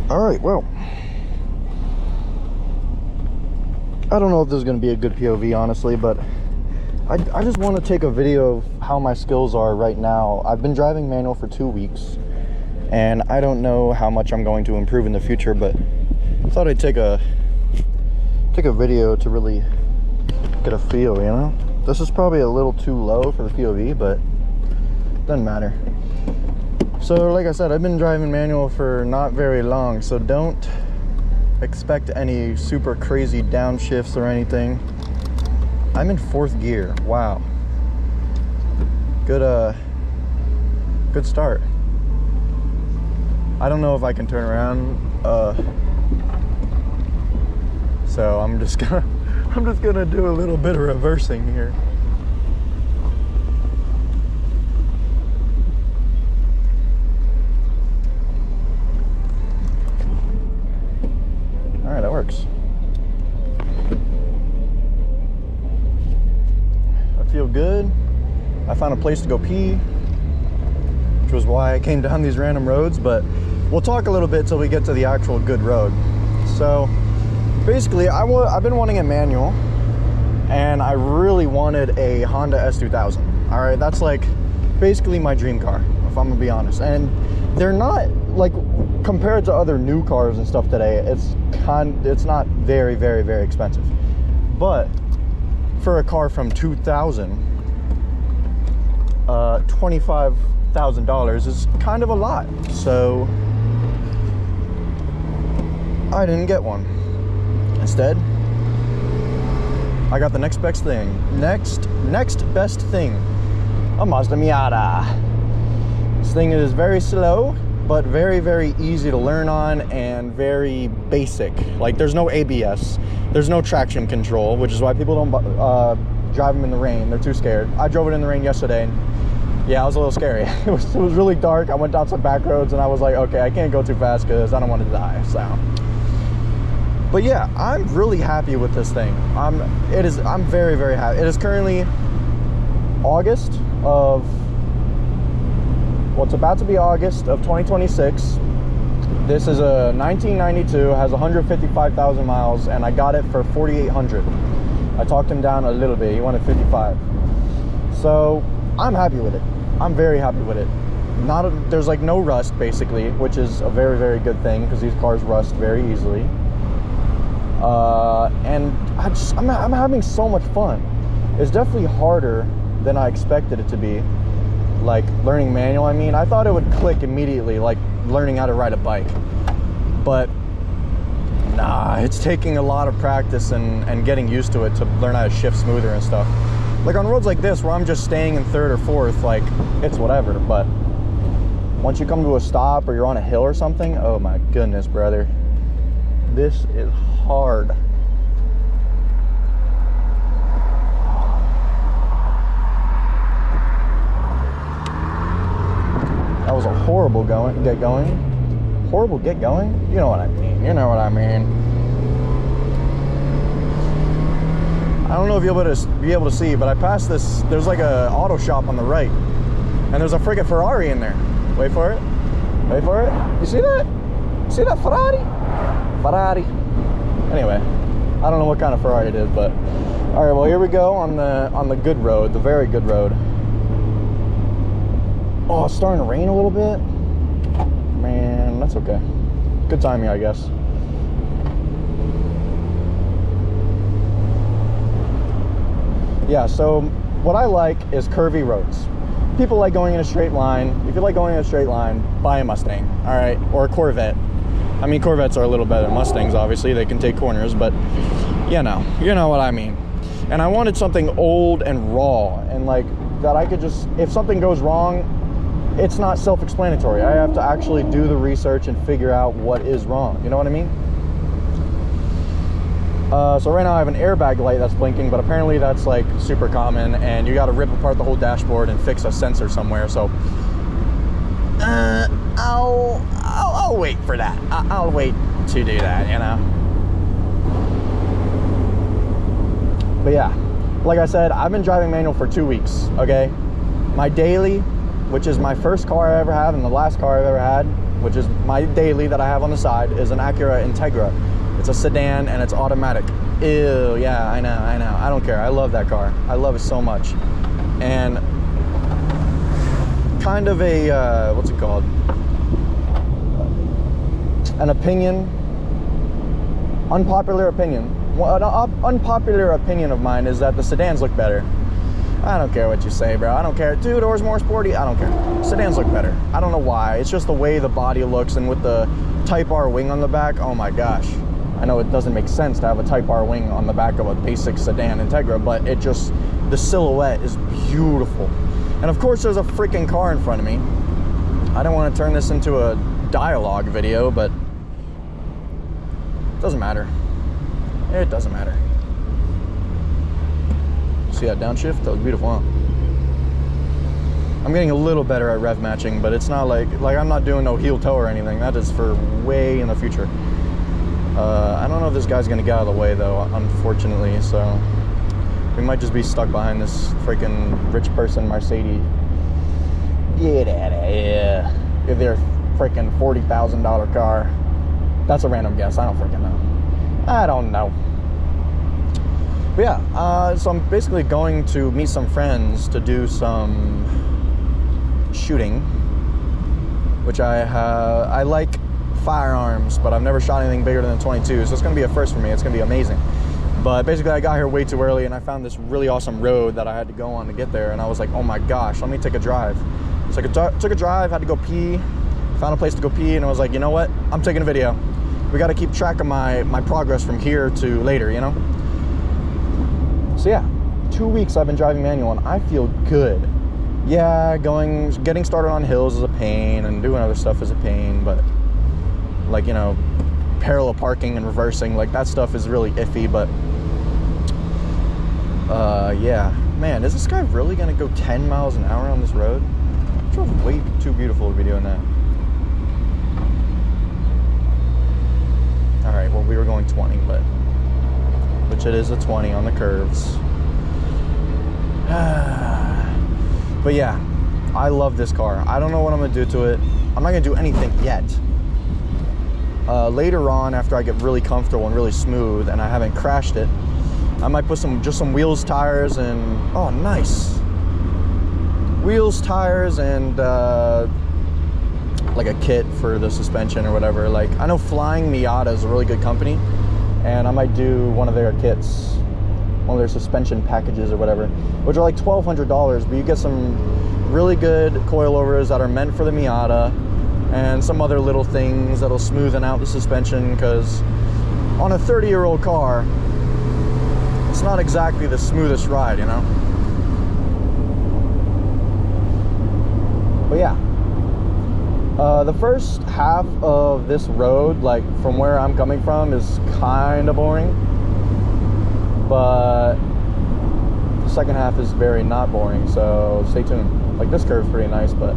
All right, well, I don't know if this is going to be a good POV, honestly, but I just want to take a video of how my skills are right now. I've been driving manual for 2 weeks, and I don't know how much I'm going to improve in the future, but I thought I'd take a video to really get a feel, you know? This is probably a little too low for the POV, but doesn't matter. So like I said, I've been driving manual for not very long, so don't expect any super crazy downshifts or anything. I'm in 4th gear. Wow. Good start. I don't know if I can turn around, so I'm just gonna do a little bit of reversing here. All right, that works. I feel good. I found a place to go pee, which was why I came down these random roads, but we'll talk a little bit till we get to the actual good road. So basically, I've been wanting a manual, and I really wanted a Honda S2000. All right, that's like basically my dream car, if I'm gonna be honest. And they're not, like, compared to other new cars and stuff today, it's not very, very, very expensive. But for a car from 2000, $25,000 is kind of a lot. So I didn't get one. Instead, I got the next best thing. Next best thing, a Mazda Miata. This thing is very slow, but very, very easy to learn on and very basic. Like, there's no ABS, there's no traction control, which is why people don't drive them in the rain. They're too scared. I drove it in the rain yesterday, and yeah, it was a little scary. It was really dark. I went down some back roads, and I was like, okay, I can't go too fast because I don't want to die. So, but yeah, I'm really happy with this thing. I'm very, very happy. It is currently August of, what's about to be August of 2026. This is a 1992, has 155,000 miles, and I got it for 4,800. I talked him down a little bit. He wanted 55. So I'm happy with it. I'm very happy with it. There's like no rust, basically, which is a very, very good thing, because these cars rust very easily. And I'm having so much fun. It's definitely harder than I expected it to be. Like learning manual, I mean, I thought it would click immediately, like learning how to ride a bike. But nah, it's taking a lot of practice and getting used to it to learn how to shift smoother and stuff. Like on roads like this, where I'm just staying in 3rd or 4th, like, it's whatever. But once you come to a stop or you're on a hill or something, oh my goodness, brother. This is hard. That was a horrible get going. Horrible get going? You know what I mean. You know what I mean. I don't know if you'll be able to see, but I passed this. There's like a auto shop on the right, and there's a friggin' Ferrari in there. Wait for it. Wait for it. You see that? See that Ferrari? Ferrari. Anyway, I don't know what kind of Ferrari it is, but all right. Well, here we go on the good road, the very good road. Oh, it's starting to rain a little bit. Man, that's okay. Good timing, I guess. Yeah, so what I like is curvy roads. People like going in a straight line. If you like going in a straight line, buy a Mustang, all right? Or a Corvette. I mean, Corvettes are a little better than Mustangs, obviously. They can take corners, but you know what I mean. And I wanted something old and raw, and like that I could just, if something goes wrong, it's not self-explanatory. I have to actually do the research and figure out what is wrong. You know what I mean? So right now I have an airbag light that's blinking, but apparently that's like super common, and you got to rip apart the whole dashboard and fix a sensor somewhere. So I'll wait for that. I'll wait to do that, you know. But yeah, like I said, I've been driving manual for 2 weeks. Okay, my daily which is my first car I ever had and the last car I've ever had, which is my daily that I have on the side, is an Acura Integra. It's a sedan and it's automatic. Ew, yeah, I know. I don't care. I love that car. I love it so much. And kind of a, what's it called? An opinion, unpopular opinion. Well, an unpopular opinion of mine is that the sedans look better. I don't care what you say, bro. I don't care. 2 doors more sporty. I don't care. Sedans look better. I don't know why. It's just the way the body looks, and with the Type R wing on the back, oh my gosh. I know it doesn't make sense to have a Type R wing on the back of a basic sedan Integra, but it just, the silhouette is beautiful. And of course there's a freaking car in front of me. I don't want to turn this into a dialogue video, but it doesn't matter. It doesn't matter. See that downshift? That was beautiful, huh? I'm getting a little better at rev matching, but it's not like I'm not doing no heel toe or anything. That is for way in the future. I don't know if this guy's gonna get out of the way though, unfortunately, so we might just be stuck behind this freaking rich person Mercedes. Get out of here. If they're freaking $40,000 car. That's a random guess, I don't freaking know. I don't know. But yeah, so I'm basically going to meet some friends to do some shooting, which I like firearms, but I've never shot anything bigger than a 22, so it's gonna be a first for me. It's gonna be amazing. But basically I got here way too early and I found this really awesome road that I had to go on to get there, and I was like, oh my gosh, let me take a drive. So I took a drive, had to go pee, found a place to go pee, and I was like, you know what, I'm taking a video. We got to keep track of my progress from here to later, you know? So yeah, 2 weeks I've been driving manual and I feel good. Yeah, getting started on hills is a pain, and doing other stuff is a pain, but like, you know, parallel parking and reversing, like that stuff is really iffy. But yeah, man, is this guy really gonna go 10 miles an hour on this road? I drove way too beautiful to be doing that. All right, well, we were going 20, but which it is a 20 on the curves. But yeah, I love this car. I don't know what I'm gonna do to it. I'm not gonna do anything yet. Later on, after I get really comfortable and really smooth and I haven't crashed it, I might put just some wheels, tires, and oh, nice. Wheels, tires, and like a kit for the suspension or whatever. Like, I know Flying Miata is a really good company, and I might do one of their kits, one of their suspension packages or whatever, which are like $1,200, but you get some really good coilovers that are meant for the Miata, and some other little things that'll smoothen out the suspension, because on a 30-year-old car, it's not exactly the smoothest ride, you know? But yeah, the first half of this road, like from where I'm coming from, is kind of boring, but the second half is very not boring, so stay tuned. Like, this curve's pretty nice, but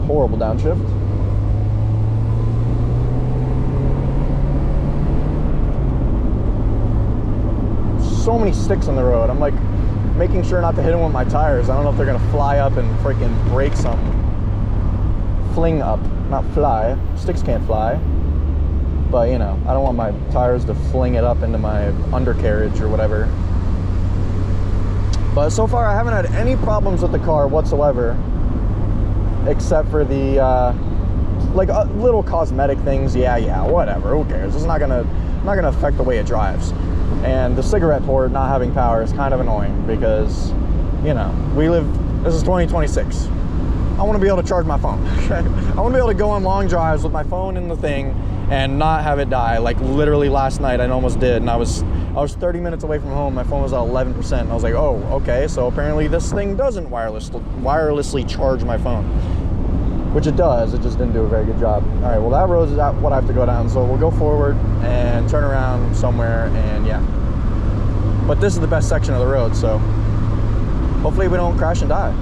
horrible downshift. So many sticks on the road. I'm like making sure not to hit them with my tires. I don't know if they're gonna fly up and freaking break something. Fling up, not fly. Sticks can't fly. But you know, I don't want my tires to fling it up into my undercarriage or whatever. But so far I haven't had any problems with the car whatsoever, except for the like little cosmetic things. Yeah, whatever, who cares? It's not gonna affect the way it drives. And the cigarette port not having power is kind of annoying, because, you know, this is 2026. I want to be able to charge my phone. I want to be able to go on long drives with my phone in the thing and not have it die. Like, literally last night I almost did, and I was 30 minutes away from home. My phone was at 11%, and I was like, oh, okay, so apparently this thing doesn't wirelessly charge my phone, which it does. It just didn't do a very good job. All right, well, that road is what I have to go down, so we'll go forward and turn around somewhere, and yeah. But this is the best section of the road, so hopefully we don't crash and die.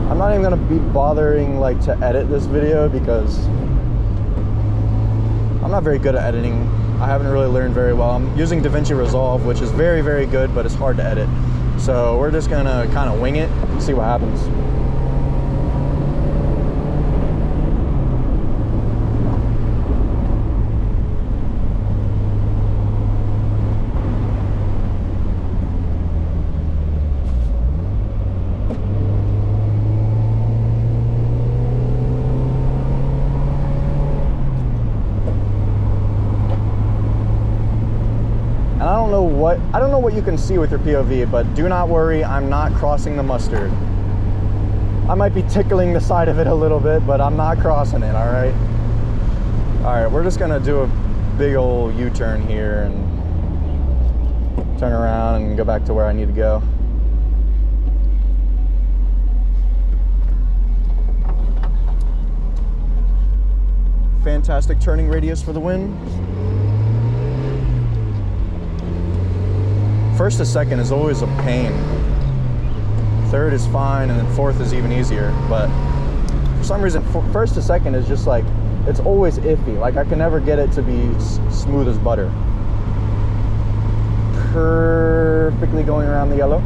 I'm not not even gonna be bothering like to edit this video because I'm not very good at editing. I haven't really learned very well. I'm using DaVinci Resolve, which is very, very good, but it's hard to edit. So we're just gonna kind of wing it and see what happens. I don't know what you can see with your POV, but do not worry, I'm not crossing the mustard. I might be tickling the side of it a little bit, but I'm not crossing it, all right? All right, we're just gonna do a big old U-turn here and turn around and go back to where I need to go. Fantastic turning radius for the win. First to second is always a pain. Third is fine, and then fourth is even easier. But for some reason, first to second is just like, it's always iffy. Like I can never get it to be smooth as butter. Perfectly going around the yellow.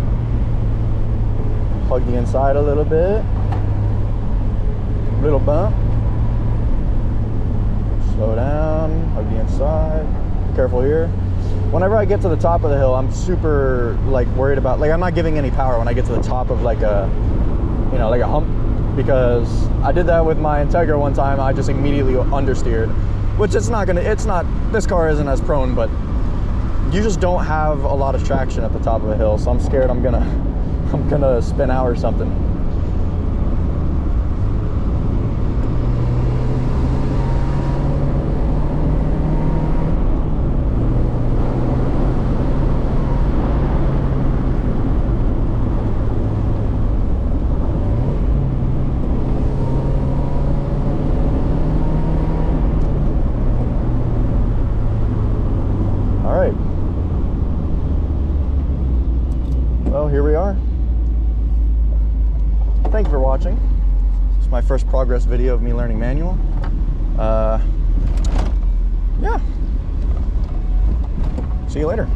Hug the inside a little bit. Little bump. Slow down, hug the inside. Careful here. Whenever I get to the top of the hill, I'm super like worried about, like I'm not giving any power when I get to the top of like a, you know, like a hump, because I did that with my Integra one time. I just immediately understeered, which it's not, this car isn't as prone, but you just don't have a lot of traction at the top of a hill. So I'm scared I'm gonna spin out or something. Well, here we are. Thank you for watching. It's my first progress video of me learning manual. Yeah. See you later.